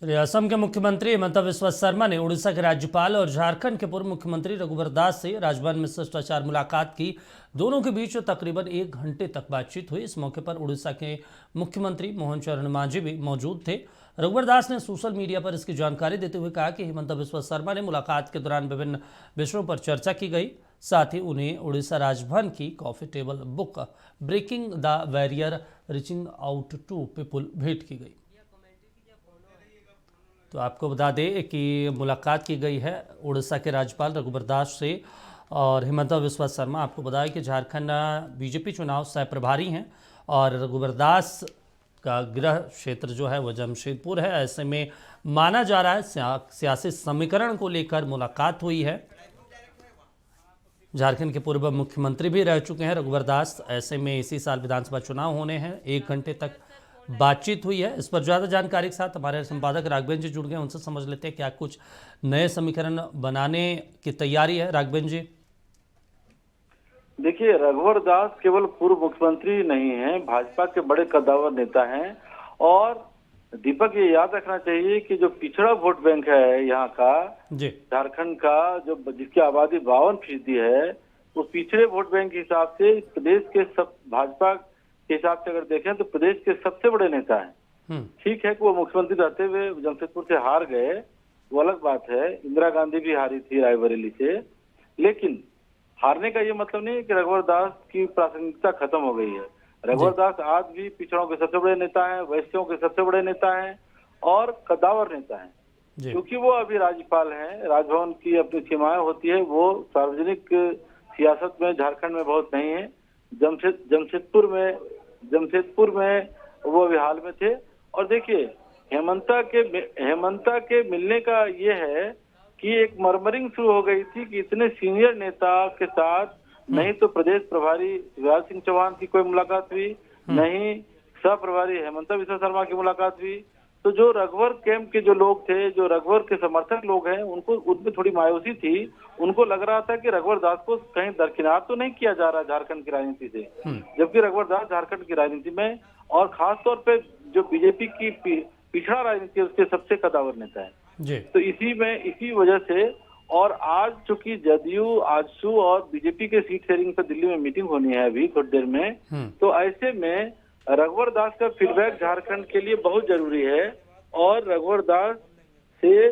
चलिए, असम के मुख्यमंत्री हिमंता बिस्वा शर्मा ने उड़ीसा के राज्यपाल और झारखंड के पूर्व मुख्यमंत्री रघुवर दास से राजभवन में शिष्टाचार मुलाकात की। दोनों के बीच तकरीबन 1 घंटे तक बातचीत हुई। इस मौके पर उड़ीसा के मुख्यमंत्री मोहन चरण मांझी भी मौजूद थे। रघुवर दास ने सोशल मीडिया पर इसकी जानकारी देते हुए कहा कि हिमंता बिस्वा शर्मा ने मुलाकात के दौरान विभिन्न विषयों पर चर्चा की गई। साथ ही उन्हें उड़ीसा राजभवन की coffee table book breaking the barrier reaching out to people भेंट की गई। तो आपको बता दें कि मुलाकात की गई है उड़ीसा के राज्यपाल रघुवर दास से और हिमंता बिस्वा शर्मा। आपको बताया कि झारखंड बीजेपी चुनाव सह प्रभारी हैं और रघुवर दास का गृह क्षेत्र जो है वह जमशेदपुर है। ऐसे में माना जा रहा है सियासी समीकरण को लेकर मुलाकात हुई है। झारखंड के पूर्व मुख्यमंत्री भी रह चुके हैं रघुवर दास। ऐसे में इसी साल विधानसभा चुनाव होने हैं। 1 घंटे तक बातचीत हुई है। इस पर ज़्यादा जानकारी के साथ हमारे संपादक राघवेंद्र जी जुड़ गए, उनसे समझ लेते हैं क्या कुछ नए समीकरण बनाने की तैयारी है। राघवेंद्र जी, देखिए, रघुवर दास केवल पूर्व मुख्यमंत्री नहीं है, भाजपा के बड़े कद्दावर नेता हैं। और दीपक, ये याद रखना चाहिए कि जो पिछड़ा वोट बैंक है यहाँ का, झारखंड का, जो जिसकी आबादी 52% है, उस पिछड़े वोट बैंक के हिसाब से प्रदेश के सब भाजपा के हिसाब से अगर देखें तो प्रदेश के सबसे बड़े नेता हैं। ठीक है कि वो मुख्यमंत्री रहते हुए जमशेदपुर से हार गए, वो अलग बात है। इंदिरा गांधी भी हारी थी रायबरेली से, लेकिन हारने का ये मतलब नहीं है कि रघुवर दास की प्रासंगिकता खत्म हो गई है। रघुवर दास आज भी पिछड़ों के सबसे बड़े नेता हैं, वैश्यों के सबसे बड़े नेता हैं और कद्दावर नेता हैं। क्योंकि वो अभी राज्यपाल हैं, राजभवन की अपनी सीमाएं होती है, वो सार्वजनिक सियासत में झारखंड में बहुत नहीं है। जमशेदपुर में वो अभी हाल में थे। और देखिए, हेमंता के मिलने का ये है कि एक मर्मरिंग शुरू हो गई थी कि इतने सीनियर नेता के साथ नहीं तो प्रदेश प्रभारी शिवराज सिंह चौहान की कोई मुलाकात हुई, नहीं सह प्रभारी हिमंता बिस्वा शर्मा की मुलाकात हुई। तो जो रघुवर कैंप के जो लोग थे, जो रघुवर के समर्थक लोग हैं, उनको उनमें थोड़ी मायूसी थी। उनको लग रहा था कि रघुवर दास को कहीं दरकिनार तो नहीं किया जा रहा झारखंड की राजनीति से, जबकि रघुवर दास झारखंड की राजनीति में और खासतौर पे जो बीजेपी की पिछड़ा राजनीति है उसके सबसे कद्दावर नेता है। तो इसी वजह से, और आज चूंकि जदयू, आजसू और बीजेपी के सीट शेयरिंग पर दिल्ली में मीटिंग होनी है अभी थोड़ी देर में, तो ऐसे में रघुवर दास का फीडबैक झारखंड के लिए बहुत जरूरी है। और रघुवर दास से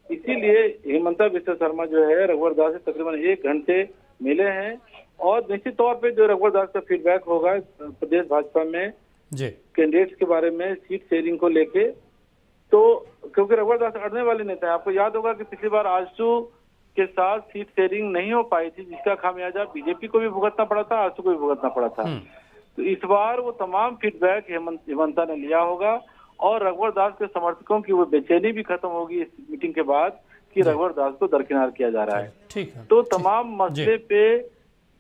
इसीलिए हिमंता बिस्वा शर्मा जो है रघुवर दास से तकरीबन 1 घंटे मिले हैं। और निश्चित तौर पे जो रघुवर दास का फीडबैक होगा प्रदेश भाजपा में कैंडिडेट्स के बारे में, सीट शेयरिंग को लेके, तो क्योंकि रघुवर दास अड़ने वाले नेता है। आपको याद होगा कि पिछली बार आजसू के साथ सीट शेयरिंग नहीं हो पाई थी, जिसका खामियाजा बीजेपी को भी भुगतना पड़ा था, आजसू को भी भुगतना पड़ा था। तो इस बार वो तमाम फीडबैक हिमंता ने लिया होगा और रघुवर दास के समर्थकों की वो बेचैनी भी खत्म होगी इस मीटिंग के बाद कि रघुवर दास को दरकिनार किया जा रहा है। ठीक है। तो तमाम मसले पे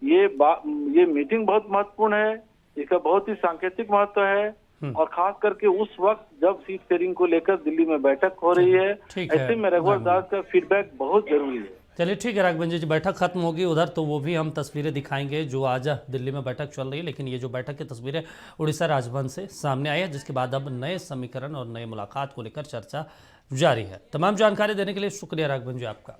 ये मीटिंग बहुत महत्वपूर्ण है, इसका बहुत ही सांकेतिक महत्व है। और खास करके उस वक्त जब सीट शेयरिंग को लेकर दिल्ली में बैठक हो रही है, ऐसे में रघुवर दास का फीडबैक बहुत जरूरी है। चलिए, ठीक है राघवेंद्र जी, बैठक खत्म होगी उधर तो वो भी हम तस्वीरें दिखाएंगे जो आज दिल्ली में बैठक चल रही है। लेकिन ये जो बैठक की तस्वीरें उड़ीसा राजभवन से सामने आई है, जिसके बाद अब नए समीकरण और नए मुलाकात को लेकर चर्चा जारी है। तमाम जानकारी देने के लिए शुक्रिया राघवेंद्र जी आपका।